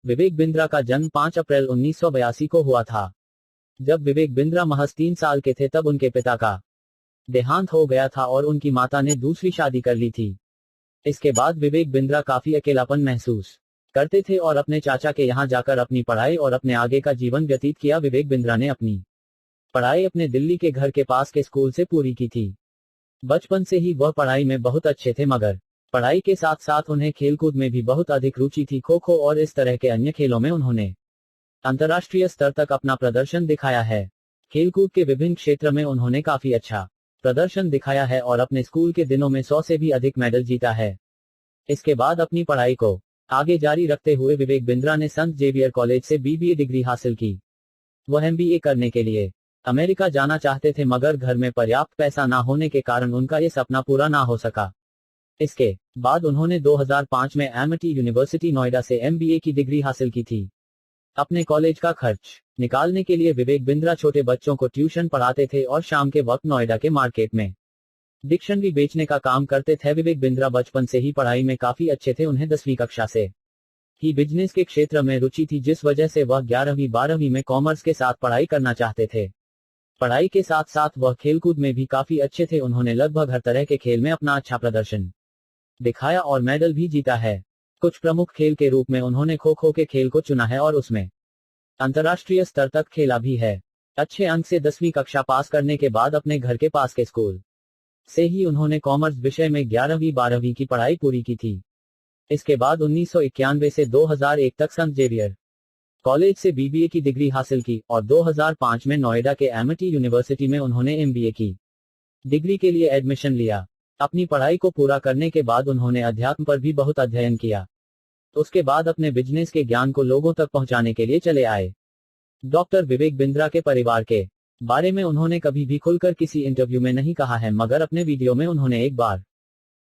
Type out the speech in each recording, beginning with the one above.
विवेक बिंद्रा का जन्म 5 अप्रैल 1982 को हुआ था। जब विवेक बिंद्रा महज 3 साल के थे तब उनके पिता का देहांत हो गया था और उनकी माता ने दूसरी शादी कर ली थी। इसके बाद विवेक बिंद्रा काफी अकेलापन महसूस करते थे और अपने चाचा के यहाँ जाकर अपनी पढ़ाई और अपने आगे का जीवन व्यतीत किया। विवेक बिंद्रा ने अपनी पढ़ाई अपने दिल्ली के घर के पास के स्कूल से पूरी की थी। बचपन से ही वह पढ़ाई में बहुत अच्छे थे, मगर पढ़ाई के साथ साथ उन्हें खेलकूद में भी बहुत अधिक रुचि थी। खो खो और इस तरह के अन्य खेलों में उन्होंने अंतर्राष्ट्रीय स्तर तक अपना प्रदर्शन दिखाया है। खेलकूद के विभिन्न क्षेत्र में उन्होंने काफी अच्छा प्रदर्शन दिखाया है और अपने स्कूल के दिनों में 100 से भी अधिक मेडल जीता है। इसके बाद अपनी पढ़ाई को आगे जारी रखते हुए विवेक बिंद्रा ने संत जेवियर कॉलेज से बीबीए डिग्री हासिल की। वह एमबीए करने के लिए अमेरिका जाना चाहते थे, मगर घर में पर्याप्त पैसा ना होने के कारण उनका ये सपना पूरा ना हो सका। इसके बाद उन्होंने 2005 में एमिटी यूनिवर्सिटी नोएडा से एमबीए की डिग्री हासिल की थी। अपने कॉलेज का खर्च निकालने के लिए विवेक बिंद्रा छोटे बच्चों को ट्यूशन पढ़ाते थे और शाम के वक्त नोएडा के मार्केट में डिक्शनरी बेचने का काम करते थे। विवेक बिंद्रा बचपन से ही पढ़ाई में काफी अच्छे थे। उन्हें 10वीं कक्षा से ही बिजनेस के क्षेत्र में रुचि थी, जिस वजह से वह 11वीं 12वीं में कॉमर्स के साथ पढ़ाई करना चाहते थे। पढ़ाई के साथ साथ वह खेलकूद में भी काफी अच्छे थे। उन्होंने लगभग हर तरह के खेल में अपना अच्छा प्रदर्शन दिखाया और मेडल भी जीता है। कुछ प्रमुख खेल के रूप में उन्होंने खो खो के खेल को चुना है और उसमें अंतर्राष्ट्रीय स्तर तक खेला भी है। अच्छे अंक से 10वीं कक्षा पास करने के बाद अपने घर के पास के स्कूल से ही उन्होंने कॉमर्स विषय में 11वीं 12वीं की पढ़ाई पूरी की थी। इसके बाद 1991 से 2001 तक संत जेवियर कॉलेज से बीबीए की डिग्री हासिल की और 2005 में नोएडा के एमिटी यूनिवर्सिटी में उन्होंने एमबीए की डिग्री के लिए एडमिशन लिया। अपनी पढ़ाई को पूरा करने के बाद उन्होंने अध्यात्म पर भी बहुत अध्ययन किया। उसके बाद अपने बिजनेस के ज्ञान को लोगों तक पहुंचाने के लिए चले आए। डॉक्टर विवेक बिंद्रा के परिवार के बारे में उन्होंने कभी भी खुलकर किसी इंटरव्यू में नहीं कहा है, मगर अपने वीडियो में उन्होंने एक बार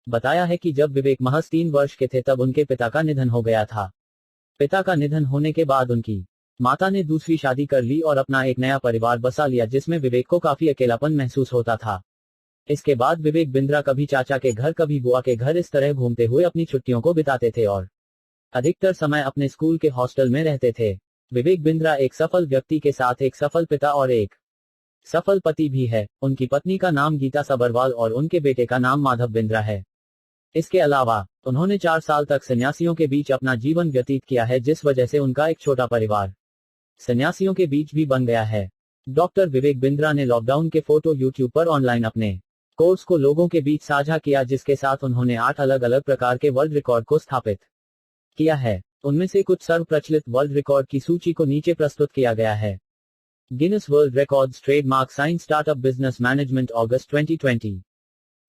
बताया है कि जब विवेक महज 3 वर्ष के थे तब उनके पिता का निधन हो गया था। पिता का निधन होने के बाद उनकी माता ने दूसरी शादी कर ली और अपना एक नया परिवार बसा लिया, जिसमें विवेक को काफी अकेलापन महसूस होता था। इसके बाद विवेक बिंद्रा कभी चाचा के घर कभी बुआ के घर इस तरह घूमते हुए अपनी छुट्टियों को बिताते थे और अधिकतर समय अपने स्कूल के हॉस्टल में रहते थे। विवेक बिंद्रा एक सफल व्यक्ति के साथ एक सफल पिता और एक सफल पति भी है। उनकी पत्नी का नाम गीता सबरवाल और उनके बेटे का नाम माधव बिंद्रा है। इसके अलावा उन्होंने 4 साल तक सन्यासियों के बीच अपना जीवन व्यतीत किया है, जिस वजह से उनका एक छोटा परिवार सन्यासियों के बीच भी बन गया है। डॉक्टर विवेक बिंद्रा ने लॉकडाउन के फोटो यूट्यूब पर ऑनलाइन अपने कोर्स को लोगों के बीच साझा किया, जिसके साथ उन्होंने 8 अलग अलग प्रकार के वर्ल्ड रिकॉर्ड को स्थापित किया है। उनमें से कुछ सर्व प्रचलित वर्ल्ड रिकॉर्ड की सूची को नीचे प्रस्तुत किया गया है। Guinness world records trademark sign startup business management August 2020।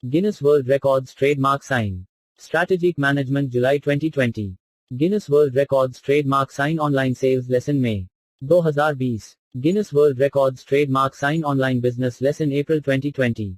Guinness world records trademark sign strategic management July 2020। Guinness world records trademark sign online sales lesson May 2020। Guinness world records trademark sign online business lesson April 2020।